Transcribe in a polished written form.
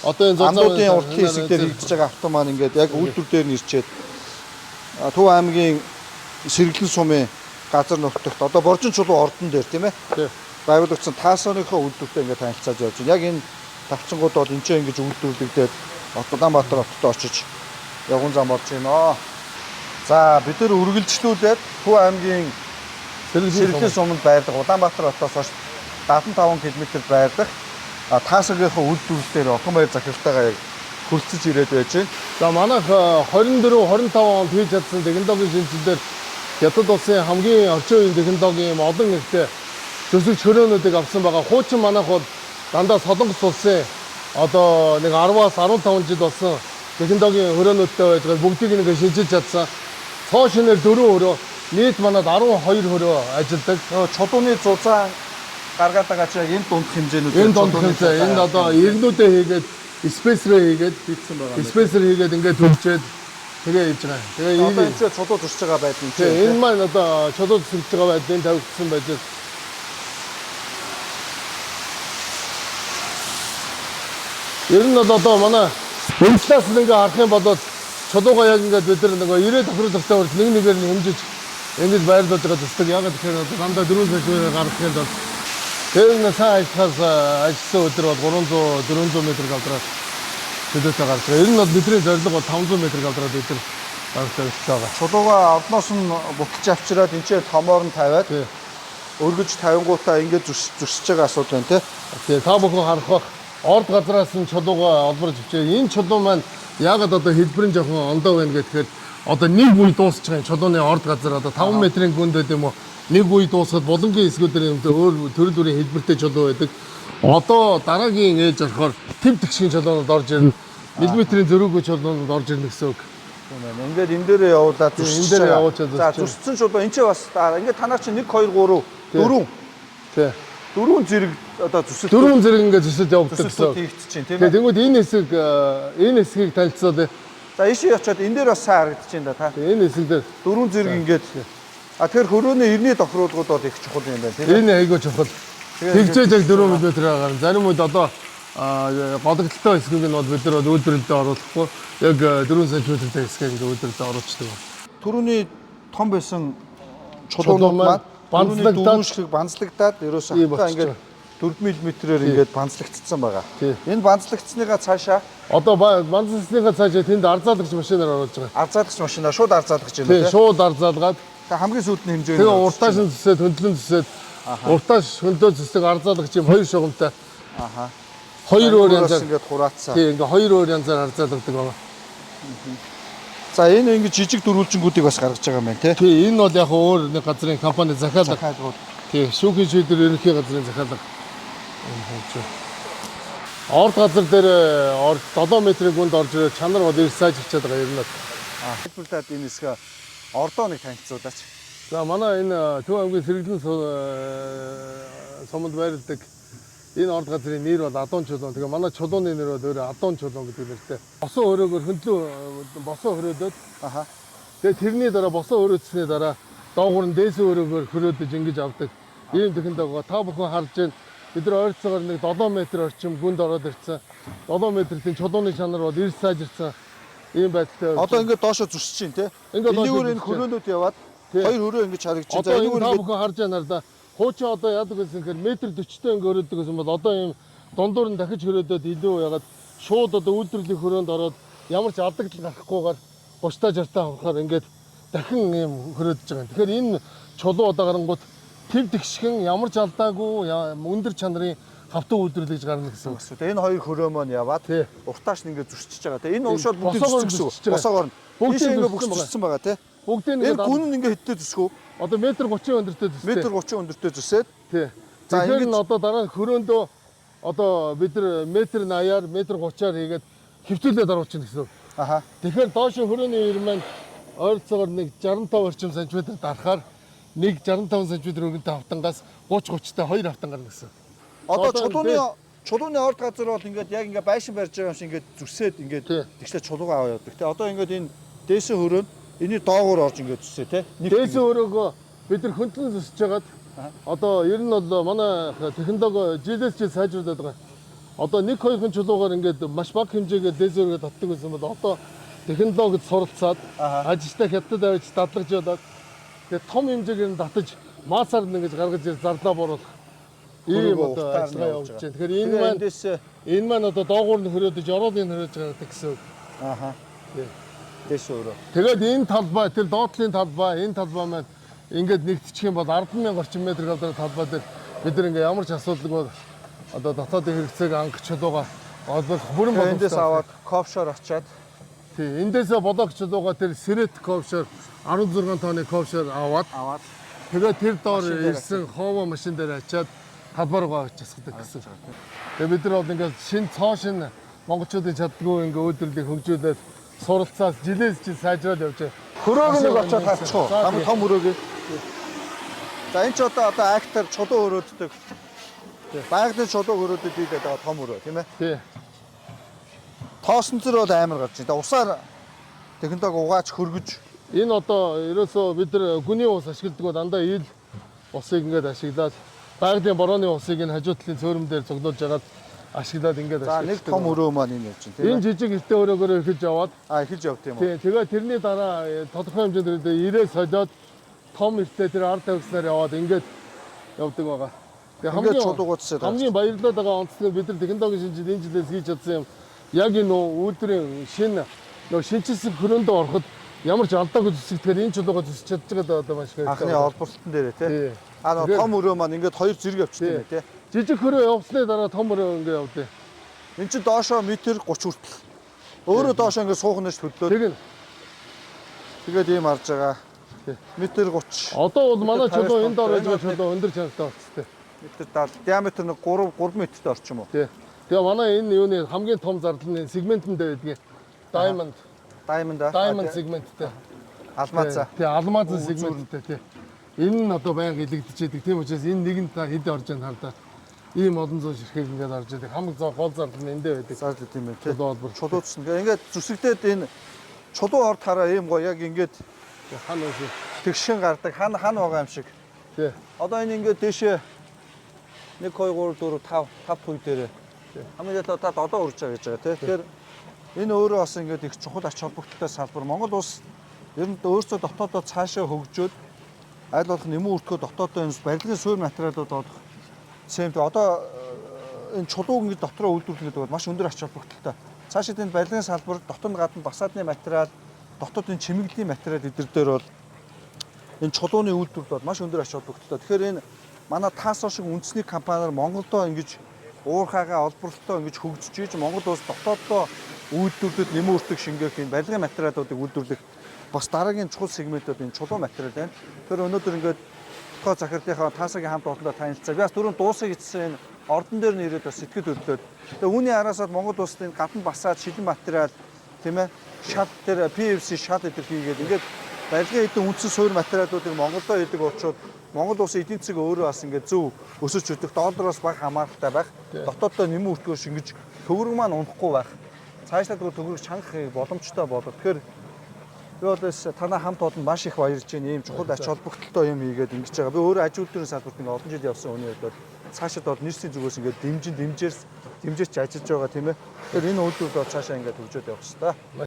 Одоо энэ Андуудын уртлын хэсэг дээр хийгдэж байгаа авто маань ингээд яг үйлдвэр дээр нь ирчээд Төв аймгийн Сэргэлэн сумын газар нутагт одоо Боржин чулуу ордон дээр тийм ээ. Байгуулагдсан таасооныхоо үйлдвэртэй ингээд танилцаад явж байна. Яг энэ тавцангууд бол энэ ч ингэж үйлдвэрлэгдээд Улаанбаатар хотод очиж явган зам болж байна. За бид нар үргэлжлүүлээд Төв аймгийн Сэргэлэн суманд байрлах Улаанбаатар хотоос хойш 75 км байрлах таасаагийнхаа үйлдвэрлэлээр Отгонбаяр захиралтайгаа яг хүрэлцэж ирээд байж байна. За манайх 24 25 онд хийж чадсан технологийн шинжилгээр Хятад улсын хамгийн орчин үеийн технологийн олон ихтэй төсөвч хөрөөнүүдийг авсан байгаа. Хуучин манайх бол дандаа Солонгос улсын одоо нэг 10-аас 15 жил болсон технологийн хөрөөнүүдтэй байж байгаа. Бүгдийг нэг шинжилж чадсан. Цоо шинээр 4 хөрөө нийт манад 12 хөрөө ажилладаг. Чулууны зузаан гаргаад байгаа чи яг энэ дунд хэмжээнүүд. Энэ дунд хэмжээ. Энэ одоо ирнүүдээ хийгээд спейсрээ хийгээд хийсэн байгаа. Спейсер хийгээд ингээд төлчээд тэгээ хийж байгаа. Тэгээ одоо энэ ч чулуу зүсэж байгаа байдал юм чи. Энэ маань одоо чулуу зүсэж байгаа байдлын тавигдсан байдаг. Ер нь бол одоо манай өнцлөөс нь ингээ харах юм бол чулууга яг ингээд бид нар нөгөө 90 тохируулалттай урд нэг нэгээр нь хэмжиж ингэж байрлуулж байгаа зүсдэг. Яг тэгэхээр дандаа 4 сая гарах юм бол тэр нь сайн ажилласан өдөр бол 300 400 м квадрат төдөөтэй гарч байгаа. Ер нь бол бидний зорилго бол 500 м квадрат өдөр гаргаж байгаа. Чулууга ордноос нь буталж авчираад энэ ч томоор нь тавиад өргөж тавингуудаа ингэж зүсэж байгаа асуудал байна тий. Та бүхэн харах бах орд газраас нь чулууга олборж авчээ. Энэ чулуу маань яагаад одоо хэлбэрэн жоохон ондоо байна гэхээр одоо нэг үе дуусч байгаа чулууны орд газар одоо 5 м-ийн гүнд байд юм уу? Нэг үе дуусгаад боломжийн эсгүүдээр өөр төрөл бүрийн хэлбэртэй чулуу байдаг. Одоо дараагийн ээж болохоор тэв тэгшийн чулуунууд орж ирнэ. Миллиметрийн зөрүүгүй чулуунууд орж ирнэ гэсэн үг. Тийм байна. Ингээд энэ дээрээ явуулаад энэ дээрээ явуулчихад. За зүссэн чулуу энэ ч бас ингээд танаар чи 1 2 3 4. Тий. 4 зэрэг одоо зүсэлт. 4 зэрэг ингээд зүсэлт явуулдаг гэсэн. Хийгдчихээн тийм ээ. Тэгвэл энэ хэсгийг танилцуулъя. За ийшээ очиод энэ дээр бас сайн харагдаж байна да та. Энэ хэсэг дээр 4 зэрэг ингээд тэгэхээр хөрөөний ирний тохируулгууд бол их чухал юм байна тийм ээ. Энэ айгүй чухал. Тэгжээж яг 4 м гарна. Зарим үед одоо гологдолтой хэсгийг нь бол бид нар үйлдвэрлэлд оруулахгүй яг 4 см-тэй хэсгийг ингээд үйлдвэрлэлд оруулчихдаг. Төрөний том байсан чулуунууд маань банцлагдаад ерөөсөө хатаа ингээд 4 мм-ээр ингээд банцлагдсан байгаа. Энэ банцлагдсныгаа цаашаа одоо банцлагдсныгаа цаашаа тэнд арзаалагч машинаар оруулж байгаа. Арзаалагч машинаар шууд арзаалагч юм байна. Шууд арзаалгаад хамгийн сүүлдний хэмжээ. Тэгээ уртааш нь зүсээд хөндлөн зүсээд уртааш хөндлөө зүсдэг арзаалагч юм хоёр шугамтай. Хоёр өөр янзаар ингээд хураацсан. Тийм ингээд хоёр өөр янзаар арзаалагдаг байгаа. За энэ ингээд жижиг дөрвөлжингүүдийг бас гаргаж байгаа юм байна тий. Тийм энэ бол яг өөр нэг газрын компани захиалга. Тийм шүүхийн шийдвэр ерөнхий газрын захиалга. Орд газар дээр 7 м-ийн гүнд орж ирээд чанар бол ирж сайжирчаад байгаа юм байна. Хэлбэрлээд энэ хэсгээ ордоо нэг танилцуулаач. За манай энэ Төв аймгийн Сэргэлэн суманд байрладаг энэ орд газрын нэр бол Адуун чулуун. Тэгээ манай чулууны нэр бол өөрөө Адуун чулуун гэдэг нэртэй. Босон хөрөөгөр хөндлөө босон хөрөөдөд. Тэгээ тэрний дараа босон хөрөөдсөний дараа доогуур нь дээсэн хөрөөгөр хөрөөдөж ингэж авдаг. Ийм технологи та бүхэн харж байна. Бид нар ойролцоогоор нэг 7 м орчим гүнд ороод ирсэн. 7 м-ийн чулууны чанар бол ирж сайжирсан. Ийм байдалтай. Одоо ингээд доошо зүсэж чинь тий. Энэгээр энэ хөрөөнүүд яваад хоёр хөрөө ингэж харагдаж байна. За энэгээр та бүхэн харж байна л да. Хуучин одоо яадаг гэсэн хэрэг метр 40-тэй ингээд хөрөөдөг гэсэн бол одоо ийм дундуур нь дахиж хөрөөдөд илүү ягаад шууд одоо үйлдвэрлэлийн хөрөөнд ороод ямар ч алдагдал гарахгүйгээр 30-60 авахаар ингээд дахин ийм хөрөөдөж байгаа. Тэгэхээр энэ чулуу одоо гарангууд тэв тэгшгэн ямар ч алдаагүй өндөр чанарын хавтан үйлдвэрлэж гарна гэсэн үг. Энэ хоёр хөрөө маань яваад уртааш нь ингээд зүсчихэж байгаа. Тэгээ энэ уушаад бүгд зүсчихсэн шүү. Босоогоор нь. Бүгд ингээд бүгдчихсэн байгаа тий. Бүгдийг нэг гүн нь ингээд хиттэй зүсгөө. Одоо метр 30 өндөртэй зүстэй. Метр 30 өндөртэй зүсээд. Тий. За тэгэхээр нь одоо дараа нь хөрөөндөө одоо бид нар метр 80-аар метр 30-аар хийгээд хэвтүүлээд оруулчихна гэсэн үг. Тэгэхээр доошо хөрөөний ир маань ойролцоогоор нэг 65 орчим сантиметр дарахаар нэг 65 см өргөнтэй хавтангаас 30-30-тай хоёр хавтан гарна гэсэн. Одоо чулууны орд газар бол ингээд яг ингээд байшин барьж байгаа юм шиг ингээд зүсээд ингээд тэгшлээ чулуугаа аваа явдаг. Тэ одоо ингээд энэ дээсэн хөрөөнд эний доогуур орж ингээд зүсээ тэ. Дээсэн хөрөөгөө бид нар хөндлөн зүсэж хагаад одоо ер нь бол манай технологи жилээс жил сайжруулдаг байгаа. одоо нэг хоёрын чулуугаар ингээд маш бага хэмжээгээр дээзөргөө татдаг гэсэн бол одоо технологид суралцаад ажилтаа хятад авч дадлаж яваад тэгээд том хэмжээгээр нь татаж маасаар нь ингэж гаргаж ир зарлаа боруулах ийм одоо ажиллагаа явуулж байна. Тэгэхээр энэ маань одоо доогуур нь хөрөөдөж ороолыг хөрөөж байгаа гэсэн үг. Аха. Дэш өөрөө. Тэгээд энэ талбай тэр доотлын талбай энэ талбай маань ингээд нэгтчих юм бол 10,000 орчим метр квадрат талбай дээр бид нар ингээ ямар ч асуудалгүй одоо дотоодын хэрэгцээг анх чулууга олбох бүрэн боломжтой. Эндээс аваад ковшоор очиад тий эндээсээ бодох чулууга тэр сэрэт ковшоор 16 тонны ковшоор аваад тэгээд тэр доор ирсэн хоово машин дээр ачаад талбай руугаа очисгадаг гэсэн. Тэгээд бид нар бол ингээд шин цоо шин монголчуудын чаддгүй ингээ үйлдвэрлэлийг хөгжүүлээд суралцаад жилээс жил сайжраад явж байгаа. хөрөөг нэг очиод харчих уу? Хамгийн том хөрөөг. За энэ ч одоо актер чулуу хөрөөддөг. Байгалийн чулуу хөрөөдөд ийдээд байгаа том хөрөө тийм ээ. Тий. Тоосон зэр бол амар гарч байна. Усаар технологи угааж хөргөж. Энэ одоо ерөөсөө бид нар гүний ус ашигладаг бол дандаа ил усыг ингээд ашиглаад байгалийн борооны усыг энэ хажуу талын цөөрөм дээр цуглуулж агаад ашиглаад ингээд За нэг том хөрөө маань энэ явж байна тийм ээ. Энэ жижиг эртээ өрөөгөөр эхэлж яваад Эхэлж явт юм уу? тий тэгээд тэрний дараа тодорхой хэмжээнд ирээ солиод том эртээ тэр ард тавьснаар яваад ингээд явдаг байгаа. Ингээд чулуугуудсаар хамгийн баярлаад байгаа онцлог нь бид нар технологийн шинжилт энэ жилээс хийж чадсан юм. Яг энэ үйлдвэрийн шинжилсэн хөрөөндөө ороход ямар ч алдаагүй зүсэгдэхээр энэ чулууга зүсэж чадчихад одоо маш их анхны олборлолтон дээр тий. Нөө том хөрөө маань ингээд хоёр зэрэг явчихсан юм тий. Жижиг хөрөө явсны дараа том хөрөө ингээд явдээ. Энд чинь доошоо метр 30 хүртэл. Өөрөө доошоо ингээд суухнаж хөдлөө. Тэгээд ийм харж байгаа. Метр 30. Одоо бол манай чулуу энэ доор байж байгаа чулуу өндөр чанартай болцтой. Метр 70. Диаметр нэг 3 метртэй орчим уу? Тий. Тэгээ манай энэ юуны хамгийн том зардал нь сегментэндээ байдгийг. Diamond сегменттэй. Алмазаа. Тий, алмазын сегменттэй тий. Энэ нь одоо байнга илэгдэж байдаг. Тийм учраас энэ нэгэнд та хэд орж байгаа хардаа. Ийм олон зуун ширхэг ингээд орж байдаг. Хамгийн гол зардал нь эндээ байдаг. Зардал тийм байх тий. Чулуудсан. Ингээд зүсэгдээд энэ чулуу орд хараа ийм гоё яг ингээд хан ус тэгшин гардаг хан байгаа юм шиг. тий. Одоо энэ ингээд дээшээ 1 2 3 4 5 туй дээр хамгийн одоо урж байгаа гэж байгаа тий. Тэгэхээр энэ өөрөө бас ингээд их чухал ач холбогдолтой салбар. Монгол улс ер нь өөрсдөө дотоодоо цаашаа хөгжөөд аль болох нэмэн өртгөө дотоодоо энэ барилгын суурь материалууд олох цемент одоо энэ чулууг ингээд дотроо үйлдвэрлэх гэдэг бол маш өндөр ач холбогдолтой. Цаашид энэ барилгын салбар дотоод гадна басаадны материал, дотоод энэ чимэглэлийн материал эдгээр дээр бол энэ чулууны үйлдвэрлэл бол маш өндөр ач холбогдолтой. Тэгэхээр энэ манай Тасо шиг үндэсний компаниар Монголдо ингэж уурхаагаа олборлолтоо ингэж хөгжиж ийж Монгол улс дотооддоо үйлдвэрлэлд нэмэн өртөг шингээх энэ барилгын материалуудыг үйлдвэрлэх бас дараагийн чухал сегментүүд энэ чулуу материал байна. Тэгэхээр өнөөдөр ингээд тохиол захирлынхаа Тасогийн хамт олондоо танилцсан. Би бас түрүүн дуусах гэсэн энэ ордон дээр нь ирээд бас сэтгэл хөдлөөд. Тэгээ үүний араасаад Монгол улсад энэ гадна басаад шилэн материал тийм ээ шат тэр PVC шат гэдэг хийгээд ингээд барилгын эдийн үндсэн суурь материалуудыг Монголдо идэг учраас Монгол улсын эдийн засаг өөрөө бас ингээд зөв өсөж өдөх доллароос бага хамааралтай байх. Дотооддоо нэмэн өртгөө шингэж төгрөг маань унахгүй байх. Цаашлаад төгрөг чангах боломжтой болов. Тэгэхээр би бол танаа хамт олон маш их баярлж байна. Ийм чухал ач холбогдолтой юм хийгээд ингэж байгаа. Би өөрөө аж үйлдвэрийн салбарт ингээд олон жил явсан хүний хувьд бол цаашид бол нийслэлийн зүгээс ингээд дэмжиж ажиллаж байгаа тийм ээ. Тэгэхээр энэ үйлдвэрлэл бол цаашаа ингээд хөгжөөд явах хэрэгтэй.